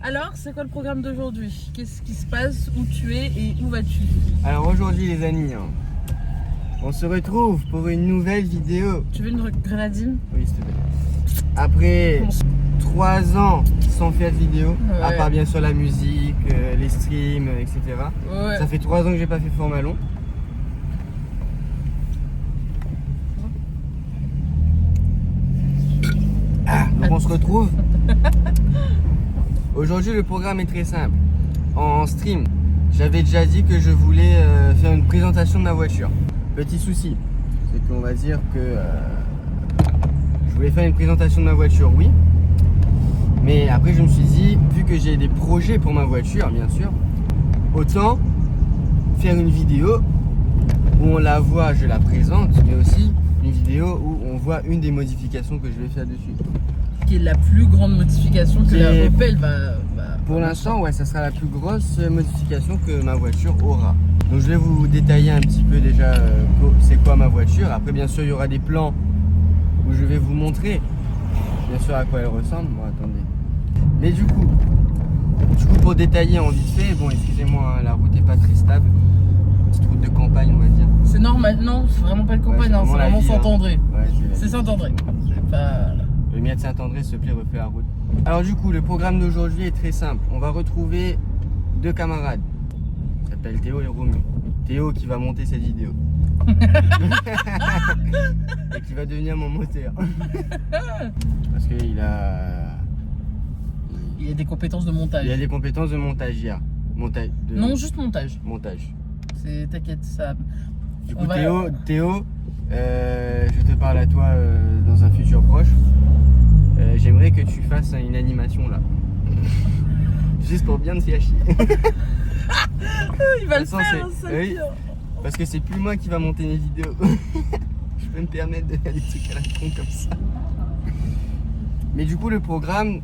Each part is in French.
Alors, c'est quoi le programme d'aujourd'hui? Qu'est-ce qui se passe? Où tu es et où vas-tu? Alors aujourd'hui les amis, on se retrouve pour une nouvelle vidéo. Tu veux une grenadine? Oui s'il te plaît. Après 3 ans sans faire de vidéo, à part bien sûr la musique, les streams, etc. Ouais. Ça fait 3 ans que j'ai pas fait format long. Donc on se retrouve. Aujourd'hui le programme est très simple. En stream, j'avais déjà dit que je voulais faire une présentation de ma voiture. Petit souci, c'est qu'on va dire que je voulais faire une présentation de ma voiture, oui. Mais après je me suis dit, vu que j'ai des projets pour ma voiture, bien sûr, autant faire une vidéo où on la voit, je la présente, mais aussi une vidéo où on voit une des modifications que je vais faire dessus. Qui est la plus grande modification que la Opel va... Pour l'instant, ouais, ça sera la plus grosse modification que ma voiture aura. Donc je vais vous détailler un petit peu déjà c'est quoi ma voiture. Après bien sûr il y aura des plans où je vais vous montrer bien sûr à quoi elle ressemble. Bon attendez. Mais du coup pour détailler en vite fait, bon excusez-moi, hein, la route est pas très stable. Petite route de campagne on va dire. C'est normal, non, c'est vraiment pas de campagne, ouais, c'est vraiment Saint-André. Hein. Ouais, c'est Saint-André. C'est pas... Le mien de Saint-André, s'il te plaît, refait la route. Alors du coup, le programme d'aujourd'hui est très simple. On va retrouver 2 camarades. Ils s'appellent Théo et Romu. Théo qui va monter cette vidéo. Et qui va devenir mon moteur. Parce qu'il a... Il a des compétences de montage. Il a des compétences de montagière. Non, juste montage. Montage. T'inquiète, ça... Du coup, Théo, je te parle à toi dans un futur proche. J'aimerais que tu fasses une animation là. Juste pour bien te faire chier. Il va le faire, ça oui, parce que c'est plus moi qui va monter mes vidéos. Je peux me permettre de faire des trucs à la con comme ça. Mais du coup le programme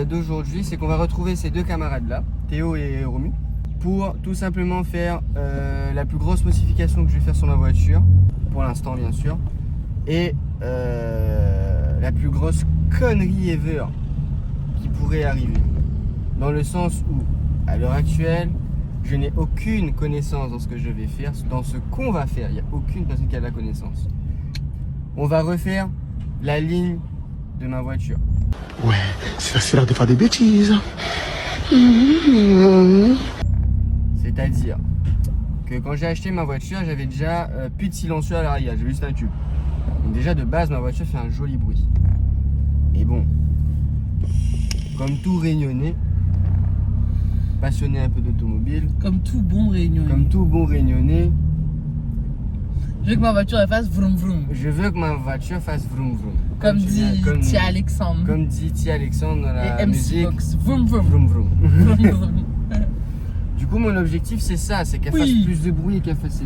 d'aujourd'hui c'est qu'on va retrouver ces 2 camarades là, Théo et Romu, pour tout simplement faire la plus grosse modification que je vais faire sur ma voiture, pour l'instant bien sûr, et la plus grosse connerie ever qui pourrait arriver. Dans le sens où, à l'heure actuelle, je n'ai aucune connaissance dans ce que je vais faire, dans ce qu'on va faire. Il n'y a aucune personne qui a la connaissance. On va refaire la ligne de ma voiture. Ouais, c'est facile de faire des bêtises. C'est-à-dire que quand j'ai acheté ma voiture, j'avais déjà plus de silencieux à l'arrière, j'avais juste un tube. Donc déjà de base, ma voiture fait un joli bruit. Mais bon, comme tout réunionnais, passionné un peu d'automobile, comme tout bon réunionnais, je veux que ma voiture elle fasse vroom vroom. Je veux que ma voiture fasse vroom vroom. Comme dit Tia Alexandre. Comme dit Tia Alexandre dans la musique. MC-Box. Vroom vroom. Vroom vroom. Vroom vroom. Du coup, mon objectif c'est ça, c'est qu'elle fasse plus de bruit, qu'elle fasse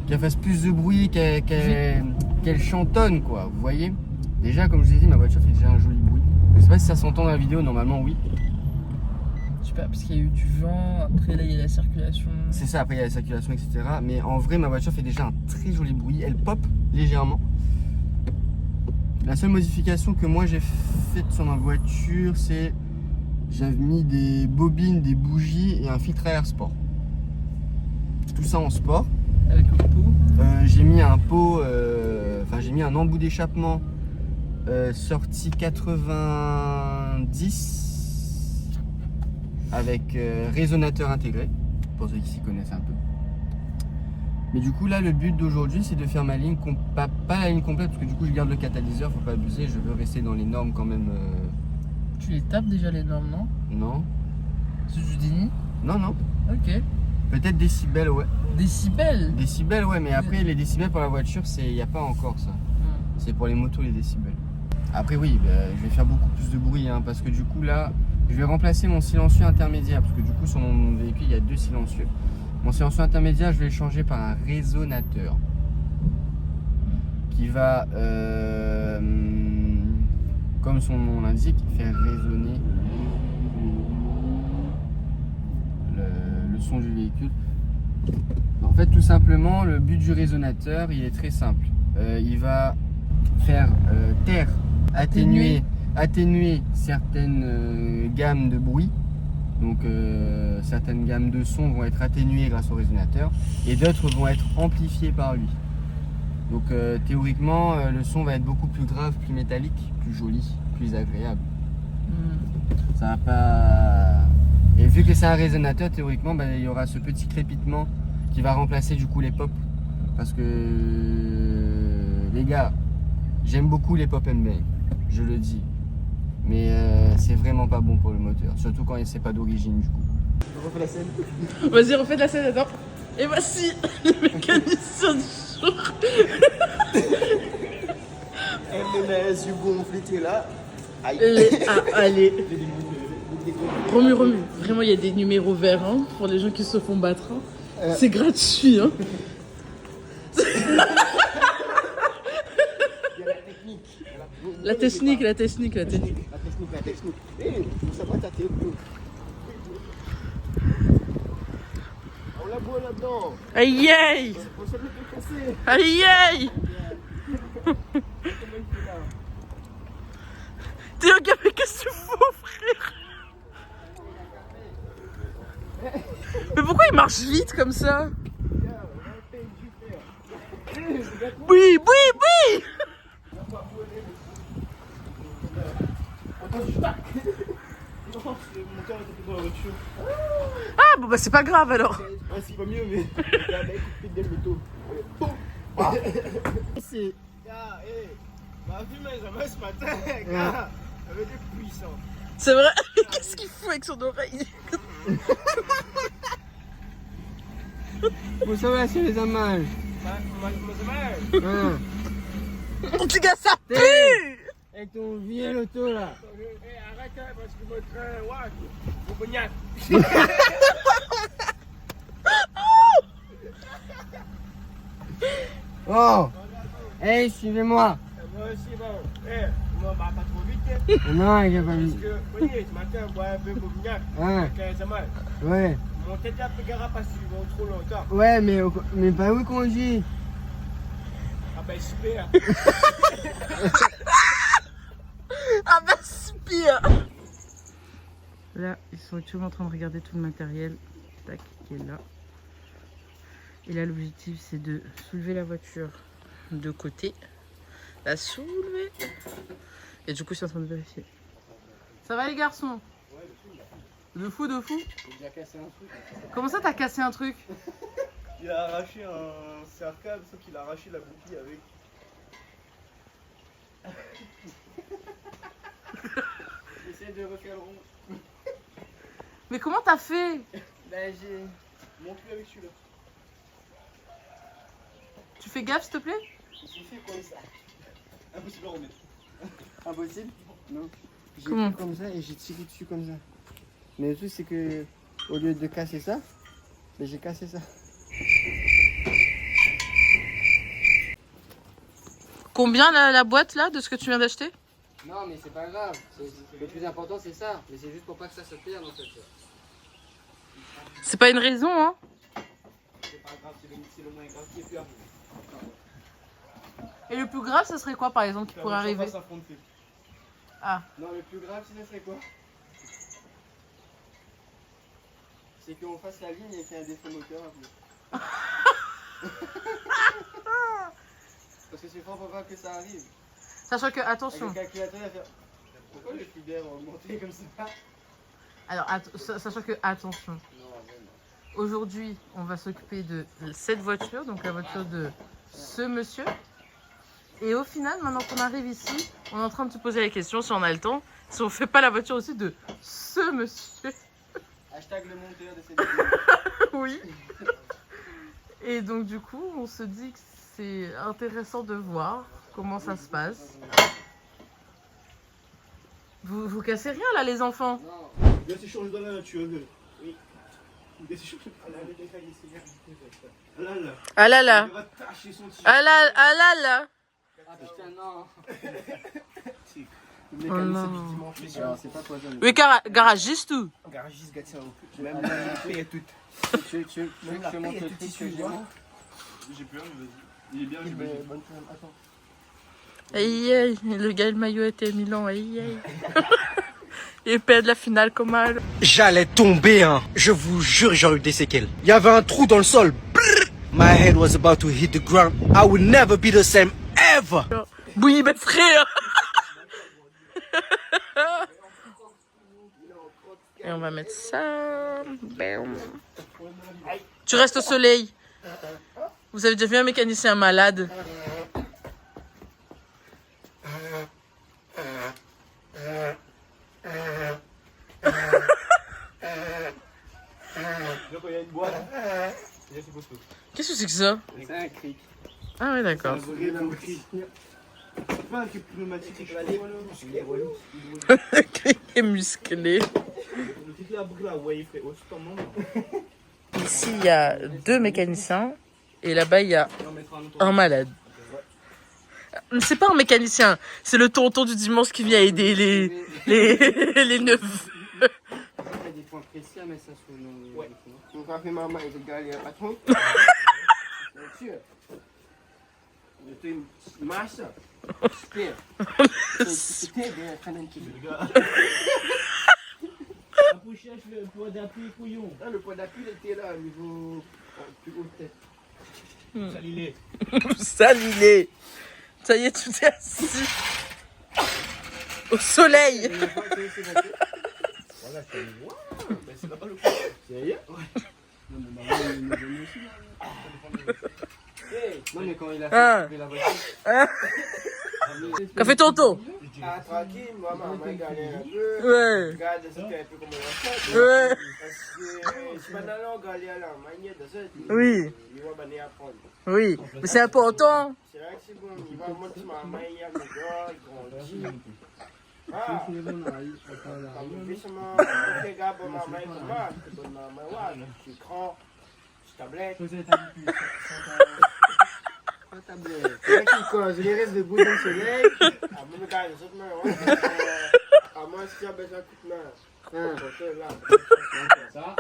qu'elle fasse plus de bruit, qu'elle chantonne quoi, vous voyez. Déjà, comme je vous ai dit, ma voiture fait déjà un joli bruit. Je sais pas si ça s'entend dans la vidéo, normalement oui. Super, parce qu'il y a eu du vent, après là il y a la circulation. C'est ça, après il y a la circulation, etc. Mais en vrai, ma voiture fait déjà un très joli bruit. Elle pop légèrement. La seule modification que moi j'ai faite sur ma voiture, c'est j'avais mis des bobines, des bougies et un filtre à air sport. Tout ça en sport. Avec le pot. J'ai mis un pot, j'ai mis un embout d'échappement sorti 90 avec résonateur intégré, pour ceux qui s'y connaissent un peu. Mais du coup là le but d'aujourd'hui c'est de faire ma ligne, pas la ligne complète parce que du coup je garde le catalyseur, faut pas abuser, je veux rester dans les normes quand même. Tu les tapes déjà les normes, non? Non. C'est du déni? Non. Ok. Peut-être décibels, ouais. Décibels? Décibels, ouais, mais après les décibels pour la voiture, il n'y a pas encore ça. C'est pour les motos les décibels. Après oui, je vais faire beaucoup plus de bruit hein, parce que du coup là, je vais remplacer mon silencieux intermédiaire parce que du coup sur mon véhicule il y a 2 silencieux. Mon silencieux intermédiaire, je vais le changer par un résonateur qui va, comme son nom l'indique, faire résonner le son du véhicule. En fait, tout simplement, le but du résonateur, il est très simple. Il va faire taire, atténuer atténuer certaines gammes de bruit. Donc certaines gammes de sons vont être atténuées grâce au résonateur et d'autres vont être amplifiées par lui. Donc théoriquement, le son va être beaucoup plus grave, plus métallique, plus joli, plus agréable. Ça va pas... Et vu que c'est un résonateur, théoriquement, il y aura ce petit crépitement qui va remplacer du coup les pop. Parce que les gars, j'aime beaucoup les pop and bang, je le dis. Mais c'est vraiment pas bon pour le moteur, surtout quand c'est pas d'origine du coup. Refais la scène. Vas-y, refais de la scène, attends. Et voici le mécanicien du jour. MNS, Hugo, on tu es là. Aïe. Allez. Remue. Vraiment, il y a des numéros verts hein, pour les gens qui se font battre. Hein. C'est gratuit. Hein. La technique. La technique. Hé, faut savoir ta tête. On la boit là-dedans. Aïe aïe. Faut savoir te casser. Aïe aïe. T'es un gars, mais qu'est-ce que tu fous, frère? Mais pourquoi il marche vite comme ça? Oui. Ah bon bah c'est pas grave alors. Ah, c'est pas mieux, mais. Fidèle le taux. C'est. Gars, hé. Ma fille m'a jamais ce matin, gars. Elle veut être puissant. C'est vrai. Qu'est-ce qu'il fout avec son oreille? Vous savez, c'est les hommages. Hein. Mon petit gars, ça pue. Avec ton vieux loto là. Arrête, parce que votre train, ouais, vous baignez. Oh. Hey, suivez-moi. Moi aussi, bon. Eh, moi, bah, pas trop vite. Non, il n'y a pas Parce mis. que, vous voyez, ce matin, on boit un peu Bobignac. Hein. 15 mal. Ouais. Mon tête à Pégara parce qu'ils vont trop longtemps. Ouais, mais pas où conduit. Ah ben super. Ah bah super. Là, ils sont toujours en train de regarder tout le matériel tac, qui est là. Et là, l'objectif, c'est de soulever la voiture de côté. La soulever. Et du coup, je suis en train de vérifier. Ça va les garçons? De fou. Il a cassé un truc. Comment ça, t'as cassé un truc? Il a arraché un cercle, sauf qu'il a arraché la boucle avec. J'essaie de refaire le rond. Mais comment t'as fait? Ben j'ai monté avec celui-là. Tu fais gaffe, s'il te plaît? J'ai fait comme ça. Impossible à remettre. Impossible? Non. J'ai Comment? pris comme ça et j'ai tiré dessus comme ça. Mais le truc c'est que au lieu de casser ça, ben, j'ai cassé ça. Combien la boîte là de ce que tu viens d'acheter? Non mais c'est pas grave. Le plus important c'est ça. Mais c'est juste pour pas que ça se perde en fait. C'est pas une raison, hein? C'est pas grave, c'est le moins grave qui est plus arrivé. Et le plus grave, ça serait quoi par exemple qui pourrait arriver? Ah, Non, le plus grave, c'est ça serait quoi? C'est qu'on fasse la ligne et qu'il y ait un défaut moteur après. Parce que c'est fort probable que ça arrive. sachant que, Avec attention, le calculateur, il va faire. Pourquoi le fibère ont augmenté comme ça? alors, sachant que, attention, Non, vraiment. aujourd'hui, on va s'occuper de cette voiture, donc la voiture de ce monsieur. Et au final, maintenant qu'on arrive ici, on est en train de se poser la question si on a le temps, si on fait pas la voiture aussi de ce monsieur. Hashtag le monteur de cette vidéo. Oui. Et donc du coup, on se dit que c'est intéressant de voir comment ça se passe. Vous cassez rien là les enfants? Non. Bien c'est chaud dans la nature. Oui. Bien c'est chaud. Ah là là. Ah là là. Il va tâcher son t-shirt. Ah là là. Ah putain, non. Le Oh mécanicien non. du dimanche. Alors, c'est pas toi, John. Oui, garagiste ou? Garagiste, gâté même la paye est toute. Tu veux que je te montre le truc que j'ai? J'ai peur, mais vas-y. Il est bien, je vais. Bonne femme, attends. Aïe aïe, le gars le maillot était à Milan, aïe aïe. Il perd la finale comme mal. J'allais tomber, hein. Je vous jure, j'aurais eu des séquelles. Il y avait un trou dans le sol. Brrr. My head was about to hit the ground. I will never be the same ever. Oui, mes frères. Et on va mettre ça. Bam. Tu restes au soleil. Vous avez déjà vu un mécanicien malade? Donc il y a une boîte. Et là, c'est Bosco. Qu'est-ce que c'est que ça? C'est un cric. Ah ouais, d'accord. C'est pas un truc pneumatique, c'est que la ligne Il est musclé. le truc là, boucle là, ouais, il ferait aussi ton monde. Ici, il y a 2 mécaniciens. Et là-bas, il y a un malade. C'est pas un mécanicien, c'est le tonton du dimanche qui vient aider les neufs. Il y a des points précis à mettre ça sur nos. Ouais. Donc après maman et le gars, il y a un patron. Bien sûr. Je te marche. Super. C'était bien, Le gars. La pochette, le poids d'appui, couillon. Ah, le point d'appui, il était là, au niveau. Plus haut tête. Ça l'île. Salilé. Ça y est, tout est assis. Au soleil. Voilà, c'est wow. Mais c'est là-bas le coup. Sérieux? Non, mais maman, il nous donne aussi là. Non, mais quand il a Ah. fait la voiture. Qu'a fait tonton? Ah, tranquille, moi, maman, il galère un peu. Ouais. Regarde, c'était un peu comme on l'a fait. Ouais. Parce que c'est pas dans la galère là, manière de ça. Oui. Il va venir apprendre. Oui. Mais c'est important. C'est vrai que c'est bon, il va monter maman, il y a le gars, il grandit. Ah, justement, les gars, bon, maman, il commence. Bon, maman, ouais, je suis grand, je suis tablette. Pas tablette. C'est vrai qu'il cause, il reste debout dans le soleil. Ah, mon gars, les autres mains, à moi, si tu as besoin de coup de main. Ça.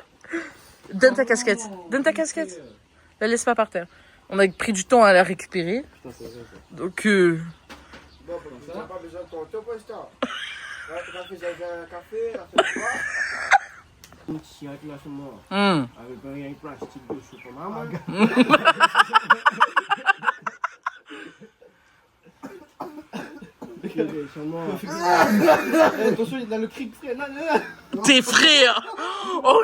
Donne ta casquette. Donne ta casquette. La laisse pas par terre. On a pris du temps à la récupérer. Donc, Bon, tu n'as pas besoin de ton top instant. Tu vas faire un café, tu vas faire quoi? Un petit chien qui l'a sur moi. Avec un rien plastique dessus pour maman. Attention, il est dans le cric, frère. Non, non, non. tes frères. Oh.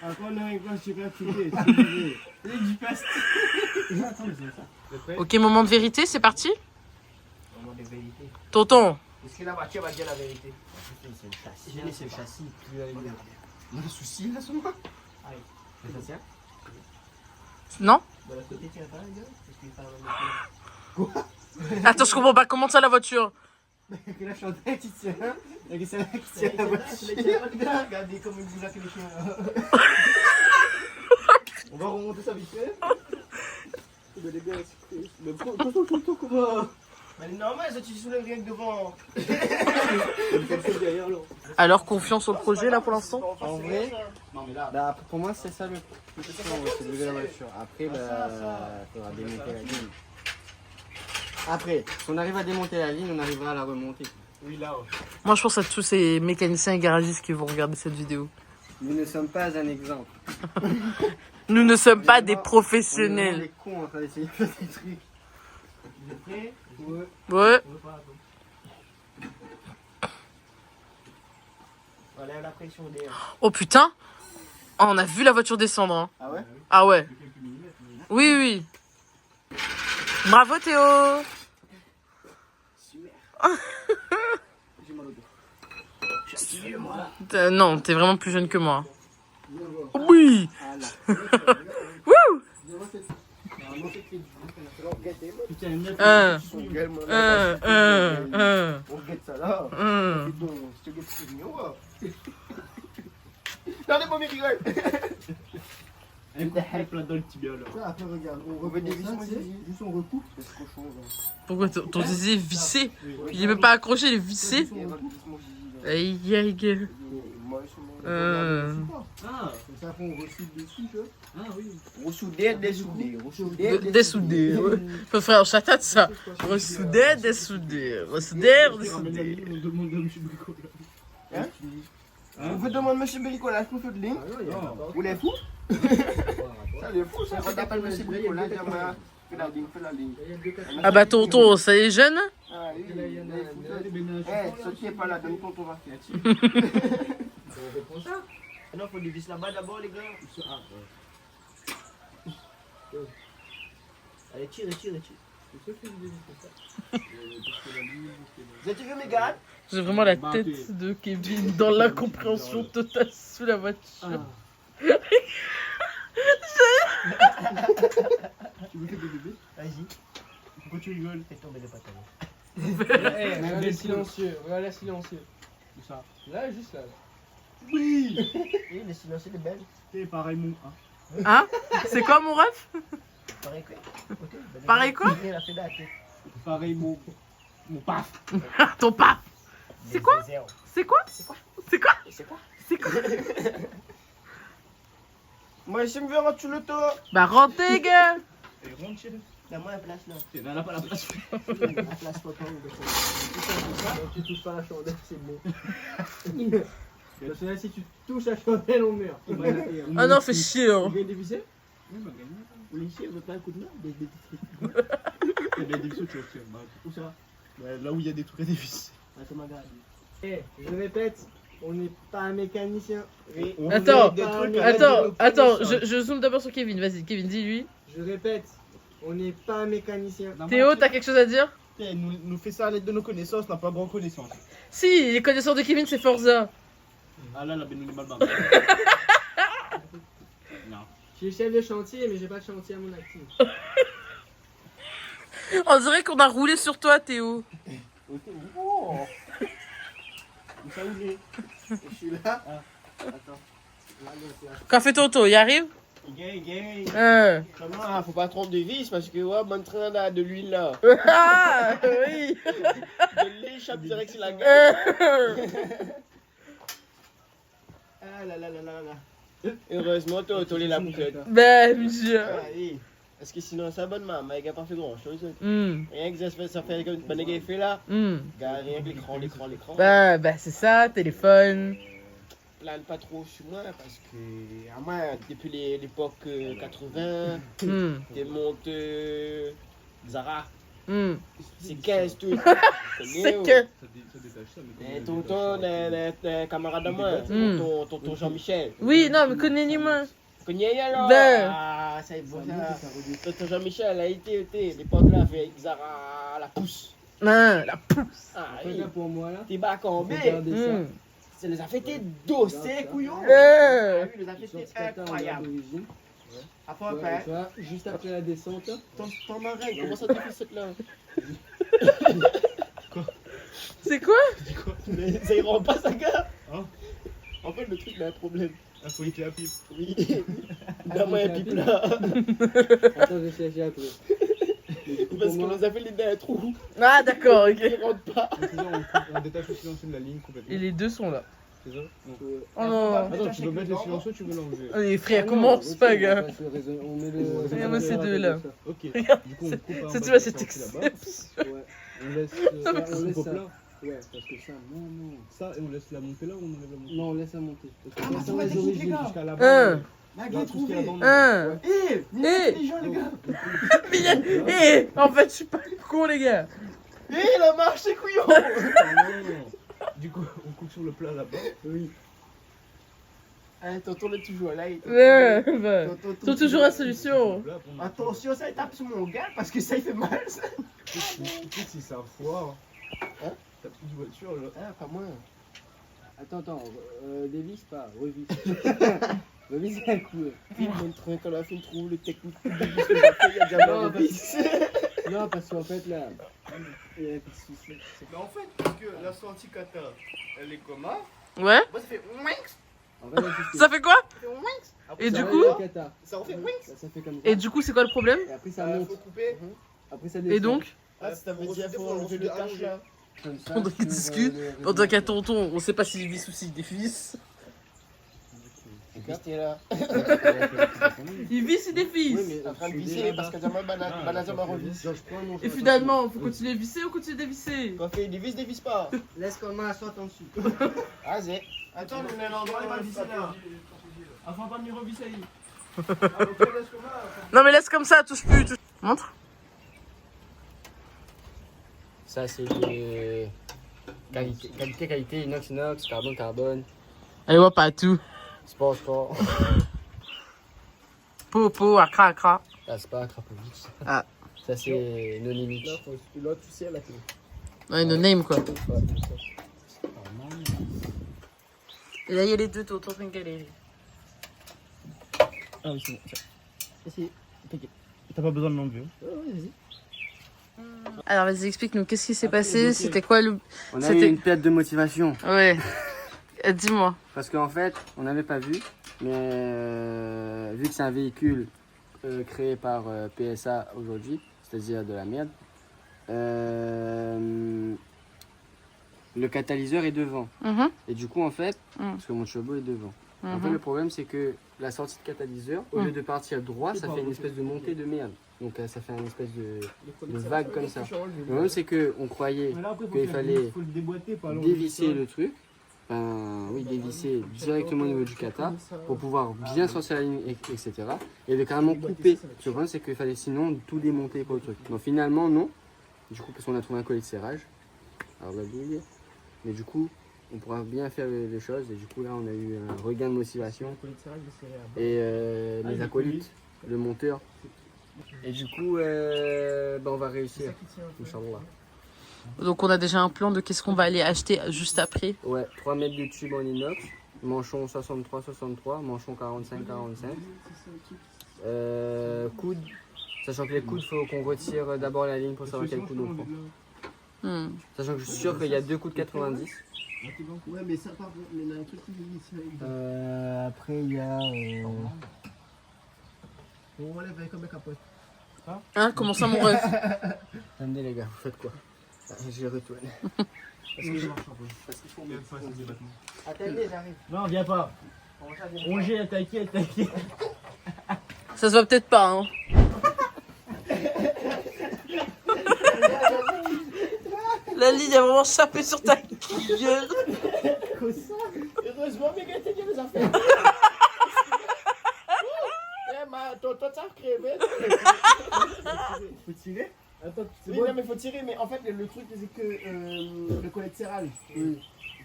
Encore un rien plastique là, tu sais. Il y a du plastique. Attends, mais c'est ça. Ok, moment de vérité, c'est parti. Moment de vérité. Tonton. Est-ce que la voiture va dire la vérité? C'est le châssis. C'est le châssis. Il y a un souci là sur moi. Aïe. C'est ça, tiens? Non? De l'autre côté, tiens pas, les gars? Parce qu'il parle de Attends, je comprends pas. Comment ça la voiture? que la chandelle qui tient, et que c'est là qui tient la voiture. Regardez comme il vous a que les chiens. On va remonter ça vite fait. Mais les gars, c'est cool. Mais attention, comment? Mais normal, ça tu soulèves rien que devant. Alors, confiance au projet là pour l'instant? En vrai, bah, pour moi, c'est ça le plus c'est de lever la voiture. Après, il faudra démonter la ligne. Après, si on arrive à démonter la ligne, on arrivera à la remonter. Oui, là. Moi, je pense à tous ces mécaniciens et garagistes qui vont regarder cette vidéo. Nous ne sommes pas un exemple. Nous ne sommes pas des On est vraiment professionnels. des cons en train d'essayer de faire des trucs. Vous êtes prêts? Ouais. Ouais. Voilà la pression d'air. Oh putain. Oh, on a vu la voiture descendre. Hein. Ah ouais? Ah ouais. Oui, oui. Bravo Théo. J'ai mal au dos. Non, t'es vraiment plus jeune que moi. Oui. Wouh. Putain, une note. Un. On regarde ça là. Un. C'est bon, je te guette ce numéro. Regardez moi mes rigoles. Un coup de plat dans le tibia là. Après regarde, on remet des vis, juste on recoupe. C'est trop chaud. Pourquoi ton zizi est vissé? Il est même pas accroché, il est vissé. Aïe aïe. moi, je suis mon. Ah, comme ça, on ressoude dessus, tu vois. Ah oui. Ressouder, dessouder. Dessouder. Ouais. Faut faire un chata de ça. Ressouder, dessouder. Ressouder, On dessouder. demande à monsieur Bricolage. Hein? Vous vous demandez monsieur Bricolage pour toute ligne? Vous les fous? Ça les fous, ça. On appelle monsieur Bricolage, fais la ligne. Ah bah tonton, ça y est jeune? Ah oui, ce qui est pas là, donne tonton va faire. Non, faut des vis là-bas d'abord, les gars. Allez, tire. Vous êtes tiré, mes gars? J'ai vraiment la tête de Kevin dans l'incompréhension totale sous la voiture. Tu veux faire des bébés? Vas-y. Pourquoi tu rigoles? Fais tomber les pantalons. Regardez silencieux, regardez silencieux. Où ça? Là, juste là. Oui, le silence, il est belle. C'est pareil, mon. Hein? C'est quoi mon ref? Pareil quoi? Pareil quoi? Il a fait la tête. Pareil, mon paf. Ton paf. C'est quoi? C'est quoi? C'est quoi? C'est quoi? C'est quoi? C'est quoi? Moi, je me verrai tu le tour. Bah rentrez gars. Et rentre chez nous. Donne-moi la place là. Elle n'a pas la place. La place photo. Tu touches pas la chandelle, c'est bon. Parce que là, si tu touches la chandelle, on meurt. Ah non, fais chier. On Hein. gagne des ficelles? Oui, on va gagner. Vous les chiens, on veut pas un coup de main? Des Il y a des ficelles, tu retiens. Où ça? Là où il y a des trucs à des ficelles. Attends, ma gars. Je répète, on n'est pas un mécanicien. Oui. Attends, Des trucs à attends, je zoome d'abord sur Kevin. Vas-y, Kevin, dis-lui. Je répète, on n'est pas un mécanicien. Théo, t'as quelque chose à dire? Nous fait ça à l'aide de nos connaissances, n'a pas grand connaissance. Si, les connaisseurs de Kevin, c'est Forza. Ah là, la bénou est mal barrée. Non. Je suis chef de chantier, mais j'ai pas de chantier à mon actif. On dirait qu'on a roulé sur toi, Théo. Oh. Où ça où j'ai? Je suis là. Attends. Café Toto, il arrive? Gang. Comment? Faut pas tromper de vis parce que ouais, mon train là, de l'huile là. Ah, oui. De l'échappe direct sur la gueule. Ah là là là là là. Heureusement, t'as autolé la bouclette. Ben, monsieur. Ah oui. Parce que sinon, ça bonne maman, il n'a pas fait grand chose. Hmm, Rien que ça fait comme bonne gars fait là. hmm. Gars, rien que l'écran. Bah, c'est ça, téléphone. Plane pas trop sur moi parce que, à moi, depuis l'époque 80, Hmm, des montes Zara. hmm. C'est 15 tout. C'est que. Ça détache ça, mais Tonton, un camarade de moi, tonton Jean-Michel. Oui, non, mais connais l'humain. Connais alors? Ben. Ah, ça est bon ça. Tonton Jean-Michel a été, l'époque là, avec Zara la pousse. Ah, la pousse. Ah Après, oui, là, pour moi, là, t'es bas en B. regardez ça. Hmm. Ça les a fait dossés, couillon. Ah Euh. oui, les a Sur fait ce matin, on a incroyable. d'origine. Après, Tu vois, après, tu vois, juste après la descente, là, ton marin, comment ça te fait cette là? C'est quoi? Mais ça y rend pas sa gare. Hein? En fait, le truc, il a un problème. il faut éclairer la pipe. Oui. Donne-moi un pipe là. attends, je cherche après. Mais du coup, Parce pour qu'on moi, nous a fait l'idée un trou. Ah, d'accord, ok. Il rentre pas. On détache le silencieux de la ligne complètement. Et les deux sont là. C'est ça? Non. Oh non. Attends, tu veux mettre le silencieux ou tu veux l'enlever? Allez, frère, ah non, commence ok, pas, on gars. passe le on met le. Regarde-moi ces deux là. Ok. Regarde, Du coup, on coupe un Ça, tu bas vois, de cette sortie là-bas. exception. Ouais. On laisse, mais on On laisse coupe ça. là. Ouais, parce que ça, non. Ça, et on laisse la montée là ou on enlève la montée? Non, on laisse ça monter. Parce que Ah, ça, mais c'est on va les déchirer, origines. les gars. Jusqu'à Un. là-bas. La Là, gueule tout ce qu'il y a trouvé. là-dedans. Un. Mais Eh. les gens, les gars. En fait, je suis pas con, les gars. Il a marché, couillon. Du coup, on coupe sur le plat là-bas. Oui. Hein, tonton est toujours là. Bah. Tonton, Trouve toujours la solution. Là, pour nous. Attention, ça il tape sur mon gars parce que ça il fait mal ça. Écoute, si ça foire. Hein? Ta petite voiture là. Ah, pas moi. Attends, dévisse pas, revis. Revis un coup. Mon train, quand la fin trouve le technique de vis que j'ai fait, il y a déjà Non, mort de vis. Non, parce qu'en fait, là, il y a un petit souci. Mais en fait, parce que la sortie kata, elle est comment? Ouais. Moi ça fait winks. On va l'ajuster. Ça fait quoi? Ça fait winks. Et Ça du va, coup la cata. Ça en fait winks. Ça fait comme ça. Et du coup, c'est quoi le problème? Et après, ça monte. Faut couper. Après, ça descend. Et donc? Ah, ça veut dire faut enlever le tache là. Comme ça, Pendant qu'ils sur, discutent, le- pendant qu'à tonton, on sait pas s'il vis ou s'il défisse. Restez là. Il visse et dévisse. Oui, mais en train de visser parce que Zaman Banazam a revis. Et finalement, faut continuer à visser ou continuer à dévisser? Quand fait des vis pas. Laisse comme un soit en dessous. Vas-y. Attends, on est à l'endroit, il va visser là. Avant pas de me revisser. Non mais laisse comme ça, touche plus. Montre. Ça, c'est des qualité, inox, carbone. Allez, voit pas tout. Sport. Po, accra. Ça, c'est pas Krapovic. Ah. Ça, c'est Nonimic. Là, tu sais, là, Ouais, no name quoi. Et là, il y a les deux, t'es en train de galérer. Ah oui, c'est bon. Ici, t'inquiète. T'as pas besoin de l'enlever. Alors, vas-y, explique-nous, qu'est-ce qui s'est passé? C'était quoi le. On a eu une perte de motivation. Ouais. Dis-moi. Parce qu'en fait, on n'avait pas vu, mais vu que c'est un véhicule créé par PSA aujourd'hui, c'est-à-dire de la merde, le catalyseur est devant. Mhm. Et du coup, en fait, Mhm. parce que mon turbo est devant. En Mhm. fait, le problème, c'est que la sortie de catalyseur, au lieu de partir droit, ça fait une espèce de montée de merde. Donc, ça fait une espèce de vague comme ça. Le problème, c'est qu'on croyait qu'il fallait dévisser le truc. Dévisser directement au niveau du kata pour pouvoir bien sortir la ligne, etc. Et de carrément couper. Le problème, c'est qu'il fallait sinon tout démonter pour le truc. Donc finalement, non. Du coup, parce qu'on a trouvé un collet de serrage. Alors, mais du coup, on pourra bien faire les choses. Et du coup, là, on a eu un regain de motivation. Et les acolytes, le monteur. Et du coup, on va réussir. Inch'Allah. Donc, on a déjà un plan de qu'est-ce qu'on va aller acheter juste après. Ouais, 3 mètres de tube en inox, manchon 63-63, manchon 45-45. Coude, sachant que les coudes, il faut qu'on retire d'abord la ligne pour savoir quel coude on prend. Sachant que je suis sûr qu'il y a 2 coudes 90. Ouais, mais ça, par contre, il y a un truc qui me dit. Après, il y a. On relève avec un capote. Hein, comment ça, mon rêve? Attendez, les gars, vous faites quoi? Je retourne. Attendez, j'arrive. Non, viens pas. Roger, t'inquiète. Ça se voit peut-être pas, hein. La ligne a vraiment chapé sur ta gueule. Heureusement, mais gars, t'as dit les affaires. Ton ça crevé. Faut tirer. Attends, Oui, non, mais faut tirer, mais en fait, le truc, c'est que le collet de serrage. Oui.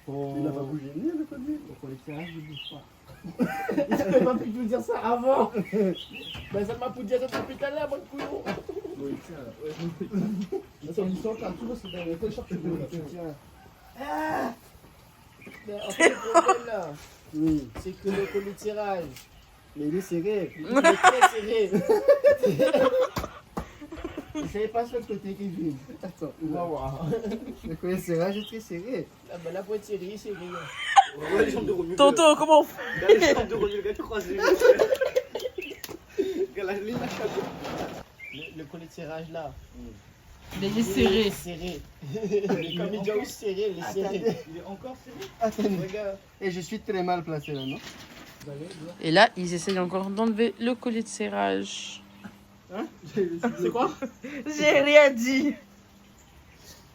Il a pas bougé ni le collet. Le collet de serrage, je bouge pas. Il avait pas pu te dire ça avant. Ben, ça m'a pu dire ça depuis tout à l'heure, mon couillon. Oui, tiens. Attends, une histoire comme tout, c'est dans le collet cherche le Tiens. Mais en fait, le problème là, Oui. c'est que le collet de serrage, Mais il est serré. il est très serré. Je savais pas sur le côté qui vit. Attends, On va voir. le collet de serrage est très serré. Ah ben la pointe serrée, c'est rien. Tonton, comment on fait? Le collet de serrage là. Il est serré. Serré. Comme il dit aussi serré, il est serré. Il est encore serré. Attends, regarde. Et je suis très mal placé là, non? Et là, ils essayent encore d'enlever le collier de serrage. C'est quoi? J'ai rien dit.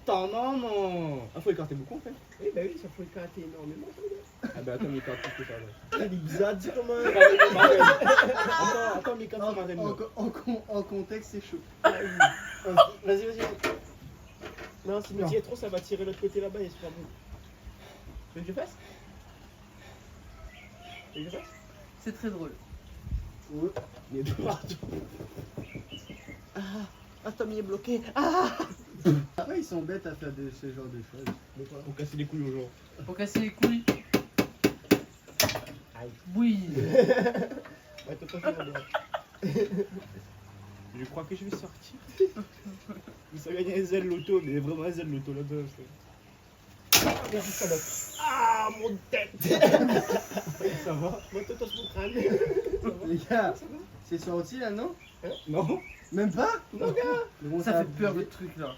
Attends, non. Ah, faut écarter beaucoup en fait. Oui, bah oui, ça faut écarter énormément. Ah, bah attends, mais écarte tout ça là. Il est bizarre, dis comment. Attends, mais quand tu m'arrêtes. En contexte, c'est chaud. Vas-y. Non, si tu tires trop, ça va tirer l'autre côté là-bas et c'est pas bon. Tu veux que je fasse? Tu veux que je fasse? C'est très drôle. Oui. Il est de partout. Ah, Tom, il est bloqué. Après, ils sont bêtes à faire ce genre de choses. Pour casser les couilles aux gens. Pour casser les couilles. Oui. Ouais, toi, c'est bien. Je crois que je vais sortir. Ça gagne un zèle loto, mais vraiment un zèle loto là-dedans. Merci, salope. Ah, mon tête. Ça va? Moi, toi, mon crâne. Les gars, c'est sorti là, non? Non. Même pas? Non, gars. Bon, ça fait peur le truc là.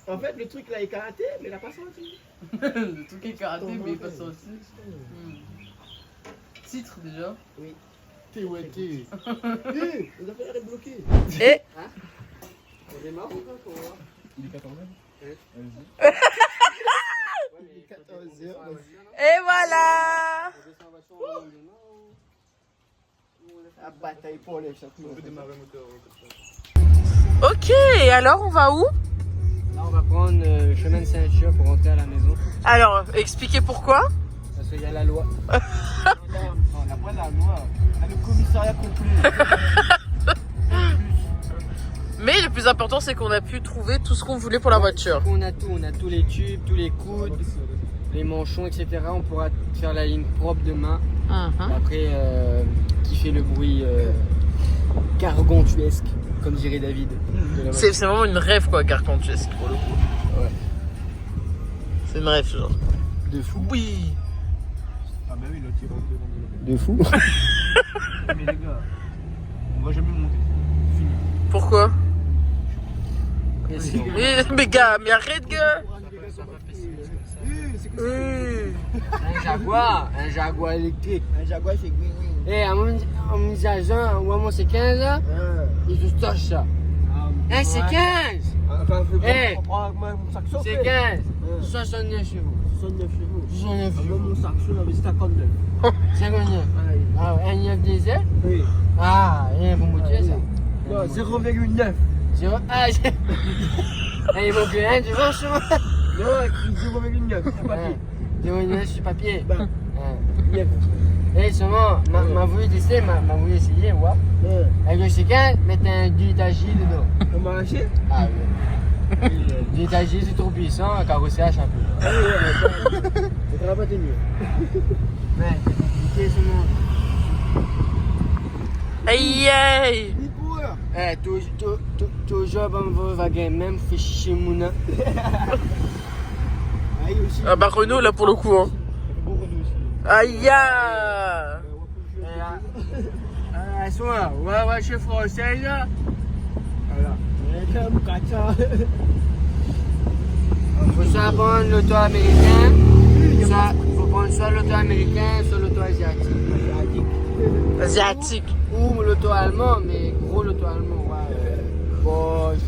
En fait, le truc là est karaté, mais il a pas sorti. Le truc est karaté, mais il est pas sorti. titre déjà. T'es ouais, t'es. On a fait l'arrêt bloqué. Et On démarre ou pas pour voir? Il est 14 heures. Il est 14h. Et voilà. La bataille pour les chaque On peut démarrer le moteur. Ok, alors on va où? Là, on va prendre le chemin de Saint-Chia pour rentrer à la maison. Alors, expliquez pourquoi. Parce qu'il y a la loi. On n'a pas la loi. On a le commissariat complet. Mais le plus important, c'est qu'on a pu trouver tout ce qu'on voulait pour la voiture. On a tout, on a tous les tubes, tous les coudes, les manchons, etc. On pourra faire la ligne propre demain. Après, qui fait le bruit gargantuesque, comme dirait David. C'est vraiment une rêve, quoi, gargantuesque, pour le coup. Ouais. C'est une rêve, genre. De fou. Oui. Ah bah oui, l'autre il rentre devant le De fou. Mais les gars, on va jamais monter. Fini. Pourquoi? Président. Mais gars, mais arrête, gars. Un Jaguar électrique. Un Jaguar, il fait green green. Eh, à mon agent, ou à mon c'est 15 là, il se stoche ça. Eh, c'est 15! Eh, c'est 15! 69 chevaux. 69 chevaux. 69 chevaux. Mon Saxo, on avait 59. 59. Ah ouais, un 9 diesel? Oui. Ah, il y a un bon moteur ça. Non, 0,9. Ah, j'ai. Eh, il vaut plus un, tu vois, chemin? Non, 0,9. Papier. 0,9 sur papier. Bah, 9. Eh, seulement, m'a voulu tester, m'a voulu essayer, ouais. Avec le C15, mettre un 2 étagiers dedans. On m'a lâché. Ah oui. 2 étagiers, c'est trop puissant, un carrossage un peu. Ah oui, ça va pas mieux. Mais, nickel, seulement. Aïe, aïe. Eh, toujours, bon, va gagner, même fait chier mouna. Ah bah Renault, là, pour le coup, hein. Aïe, aïe. Elles sont là, ouais, je suis français, là. Voilà. Faut soit prendre l'auto américain, faut prendre soit l'auto américain, soit l'auto asiatique. Asiatique. Ou l'auto allemand, mais gros l'auto allemand, ouais. Bosch.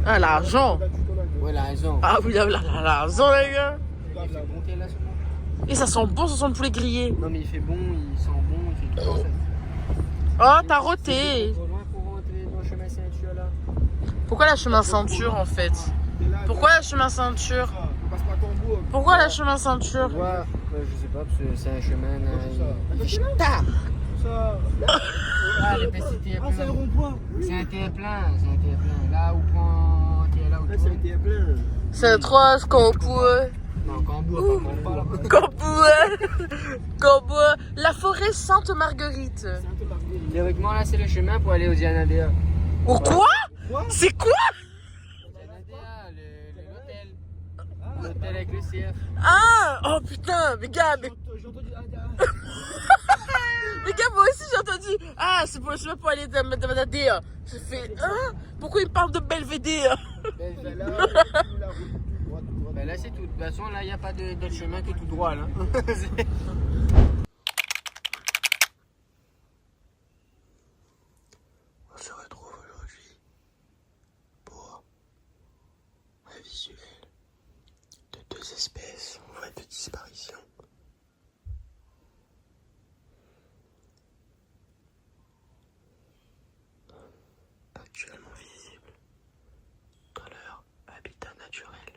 Ah, l'argent. Ouais, la raison. Ah oui, l'argent, les gars. Il fait bon, t'es là, ce moment. Et ça sent bon, ça sent le poulet grillé. Non, mais il fait bon, il sent bon, il fait tout en fait. Oh, t'as roté. Trop loin pour rentrer dans le chemin Saint-Chia là. Pourquoi la chemin ceinture, en fait? Pourquoi la chemin ceinture? Pourquoi la chemin ceinture? Ouais, je sais pas, parce que c'est un chemin. Ah, l'épaissité est Ah, c'est le rond-point. C'est un terre-plein, c'est un terre-plein. Là où prend. T'es là où Ah, tu ça a été plein. C'est trop qu'on peut. Non, Cambourg, pas là. Qu'on peut. La forêt Sainte-Marguerite. Théoriquement, là, c'est le chemin pour aller au Diana Dea. Ou quoi? C'est quoi? Diana Dea, l'hôtel. L'hôtel avec le CF. Ah! Oh putain, mais gars, mais. Mais gars, moi aussi j'ai entendu. Ah, c'est pour le chemin pour aller dans Madadea. J'ai fait. Hein? Pourquoi il parle de Belvédère? Ben là, c'est tout. De toute façon, là, il n'y a pas d'autre chemin que tout droit, là. On se retrouve aujourd'hui pour un visuel de deux espèces en voie de disparition. Actuellement visibles dans leur habitat naturel.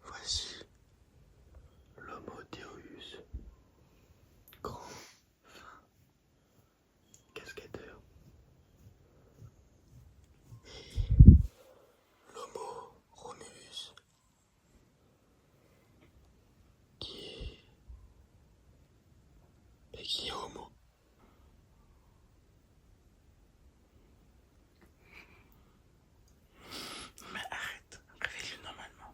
Voici l'Homo deus, grand, fin, cascadeur, et l'Homo Romulus, qui est homo. Mais arrête, réveille-le normalement.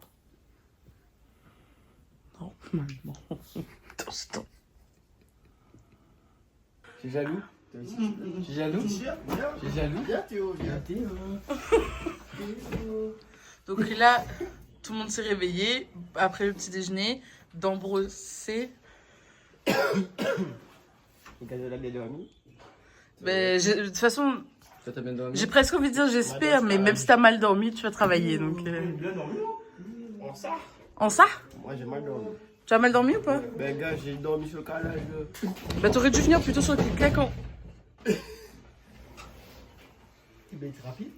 Normalement. Dans ce temps. T'es jaloux? T'es jaloux? T'es jaloux? Viens Théo, viens. Donc là, tout le monde s'est réveillé après le petit déjeuner, d'embrosser Donc elle a bien dormi. Mais de toute façon, Toi t'as bien dormi? j'ai presque envie de dire j'espère, mais même si t'as mal dormi, tu vas travailler. Donc, Bien dormi, hein. En ça. En ça? Moi j'ai mal dormi. Tu as mal dormi ou pas? Ben gars, j'ai dormi sur le calage. Bah t'aurais dû venir plutôt sur le claquant. Il va être rapide.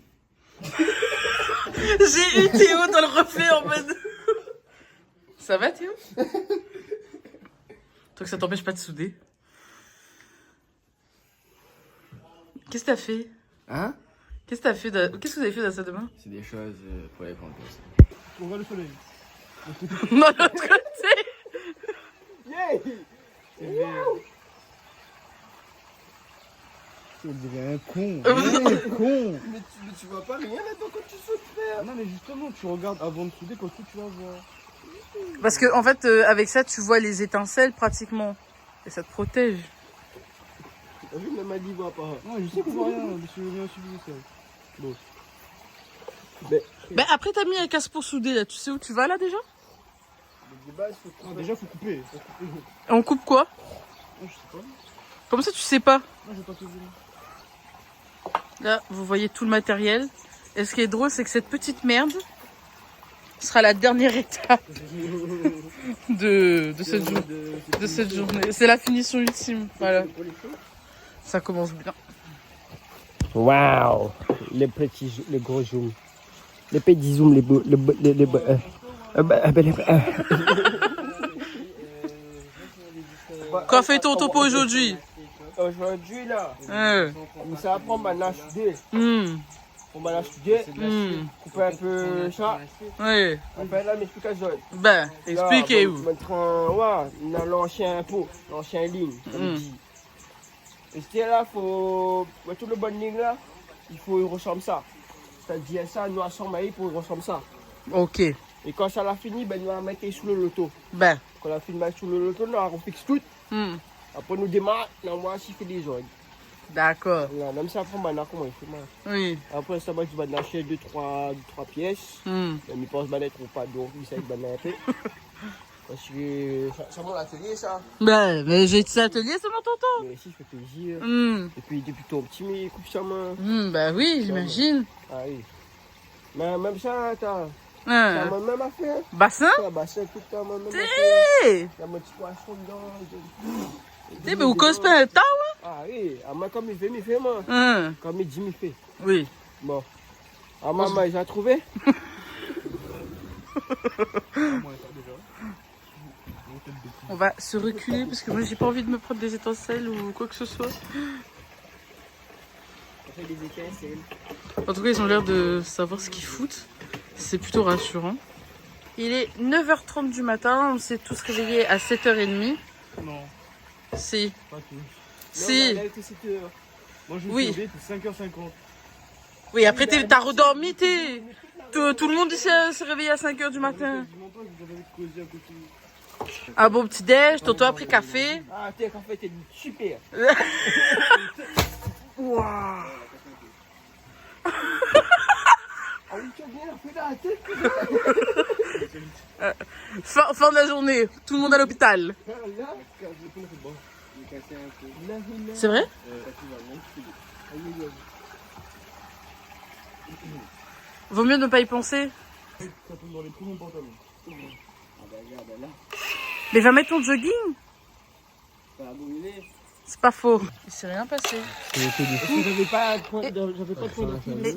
J'ai eu Théo dans le reflet en mode... Ça va Théo? Toi que ça t'empêche pas de souder. Qu'est-ce que t'as fait? Hein? Qu'est-ce que t'as fait Qu'est-ce que vous avez fait dans ça demain? C'est des choses pour les contester. On voit le soleil. De l'autre côté. Tu dirais un con. Un con. Mais tu vois pas rien là-dedans quand tu sautes, frère. Non mais justement, tu regardes avant de souder, quand tu vas voir. Parce que en fait, avec ça, tu vois les étincelles pratiquement. Et ça te protège. T'as vu, même Adi voit pas. Non, je sais qu'on voit rien, parce que je viens subir ça. Bon. Bah après, t'as mis un casse pour souder là. Tu sais où tu vas là déjà? De base, faut Ah, déjà, faut couper. Et on coupe quoi? Non, je sais pas. Comment ça, tu sais pas? Non, j'ai pas tout vu. Là, vous voyez tout le matériel. Et ce qui est drôle, c'est que cette petite merde sera la dernière étape de cette journée. C'est la finition ultime. Voilà. Ça commence bien. Waouh, les petits, les gros zooms, les petits zooms, Quoi fait ton topo aujourd'hui? Aujourd'hui là, Ouais. ça apprend maintenant souder. On va studier, couper un peu ça. Ouais. On fait là m'explication. Ben, expliquez-vous. Maintenant, ouais, on a l'ancien pot, l'ancien ligne. Et c'était là, faut. Tout le bon ligne là, il faut il ressemble ça. C'est-à-dire ça, nous ensemble il faut il ressemble ça. Ok. Et quand ça l'a fini, ben nous on mettre sous le loto. Ben. Quand on a fini sous le loto, là, on fixe tout. Après nous démarre, là moi aussi fait des ordres. D'accord. Là, même ça après maintenant comment il fait mal. Oui. Après ça va tu vas acheter 2-3 pièces. Mais pense pas d'être ou pas donc ça va un peu. Parce que ça mon atelier ça. Ben, mais j'ai cet atelier, ça m'entend. Mais si je fais plaisir. Mm. Et puis depuis ton petit mais coupe sa main. Ben oui, j'imagine. Ah oui. Mais même ça, t'as Ah. la même affaire. Bassin? Ça bassin tout le temps, même affaire. Hey. Il y a mon petit poisson dedans. T'es mais où cause pas un temps, Ah oui, à moi comme il fait moi. hein? Comme il dit, il fait. Oui. Bon. Ah maman, il a trouvé? On va se reculer parce que moi j'ai pas envie de me prendre des étincelles ou quoi que ce soit. On fait des étincelles. En tout cas, ils ont l'air de savoir ce qu'ils foutent. C'est plutôt rassurant. Il est 9h30 du matin. On s'est tous réveillés à 7h30. Non, Si. pas tout. Si. Moi je me Oui. suis levé depuis 5h50. Oui, après t'as redormi, tout le monde ici s'est réveillé à 5h du matin. Je m'en pas que vous avez causé à côté. Un bon petit déj, tonton a pris café. Ah, t'es en fait, t'es super. Waouh. Ah oui, tu as bien fait la tête. Fin de la journée, tout le monde à l'hôpital. C'est vrai? Vaut mieux ne pas y penser. Ça tombe dans les trous mon pantalon. Mais va mettre ton jogging. C'est pas faux. Il s'est rien passé. J'avais pas de point d'appui.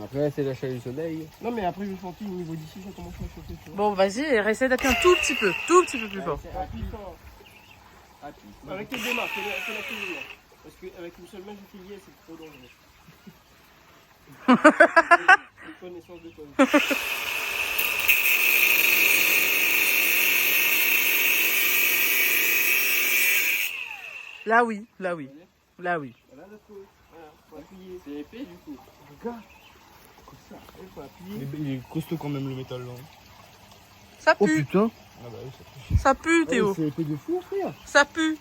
Après, c'est la chaleur du soleil. Non, mais après, j'ai senti au niveau d'ici, ça commence à chauffer. Bon, vas-y, essaie d'appuyer un tout petit peu plus fort. C'est rapide. Avec tes deux mains, fais la clé. Parce qu'avec une seule main, je fais lier, c'est trop dangereux. Connaissance de toi. Là oui. Voilà, faut appuyer. C'est épais du coup. Regarde. Comme ça, il faut appuyer. Il est costaud quand même le métal là. Ça pue. putain. Ah bah oui, Ça pue, Théo. C'est épais de fou, frère. Ça pue.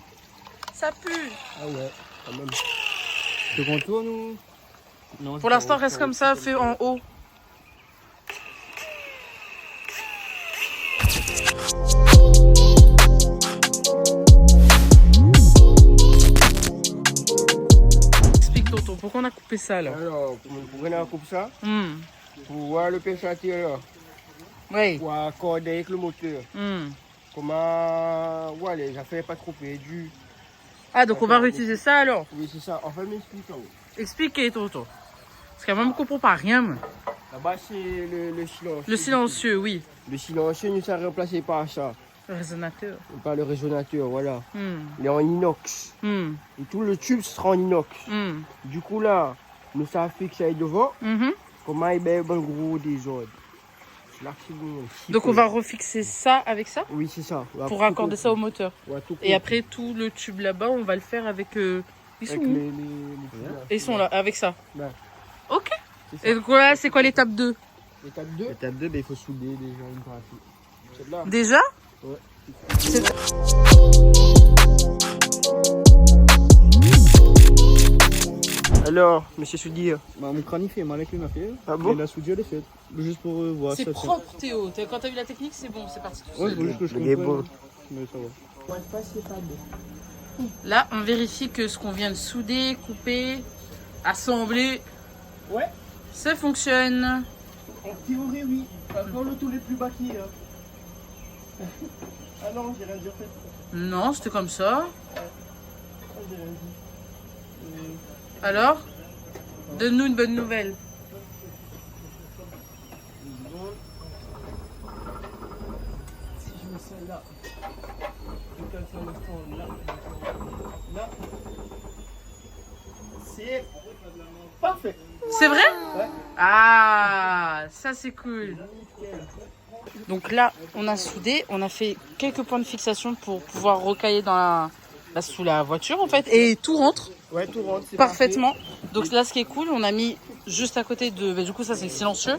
Ah ouais, quand même. Tu contournes ou? Non, Pour l'instant, reste comme ça, fais en haut. tonton, pourquoi on a coupé ça là? Alors, pour qu'on coupe ça, Hmm. pour voir le perchatier là, Oui. pour accorder avec le moteur. Hmm. Comment, ouais, les affaires pas trop perdues. Ah, donc on va réutiliser ça alors? Oui, c'est ça. Enfin, m'explique ça. Expliquez, tonton. Parce qu'à moi, je ne comprends pas rien. moi. Là-bas, c'est le silencieux. Le silencieux, oui. Le silencieux nous a remplacé par ça. Le résonateur. Par le résonateur, voilà. Hmm. Il est en inox. Hmm. Et tout le tube sera en inox. Hmm. Du coup, là, nous ça fixe ça devant. Mhm. Comment il y a un gros désordre. C'est là que c'est bon. Donc on va refixer ça avec ça Oui, c'est ça. On va pour tout raccorder couper. ça au moteur. On va tout Et couper. après tout le tube là-bas, on va le faire avec... Ils sont Avec où les tubes, là. Et ils sont là, avec ça. Ouais. Ok. C'est ça. Et donc là, c'est quoi l'étape 2? L'étape 2. L'étape 2, il faut souder déjà une partie. Celle-là. Déjà? Ouais. Alors, monsieur Soudir. Bah, mon crâne il fait mal avec lui, ma fille. Ah bon? Et la soudure elle est faite. Juste pour voir C'est ça. propre, Théo. Quand t'as vu la technique, c'est bon, c'est parti. Ouais, c'est juste que je Il est comprends. bon. Mais ça va. Là, on vérifie que ce qu'on vient de souder, couper, assembler, Ouais. ça fonctionne. En théorie, oui. Par contre, le tout les plus bas qui est. Ah non, j'ai rien dit en fait. Non, c'était comme ça. Ah, j'ai rien dit. Alors, donne-nous une bonne nouvelle. Si je mets ça là, je calme ça un instant là, là, c'est parfait. C'est vrai? Ouais. Ah, ça c'est cool. Donc là, on a soudé, on a fait quelques points de fixation pour pouvoir recailler dans sous la voiture en fait. Et tout rentre Ouais, tout rentre, c'est parfaitement. Donc là, ce qui est cool, on a mis juste à côté de... du coup, ça c'est le silencieux.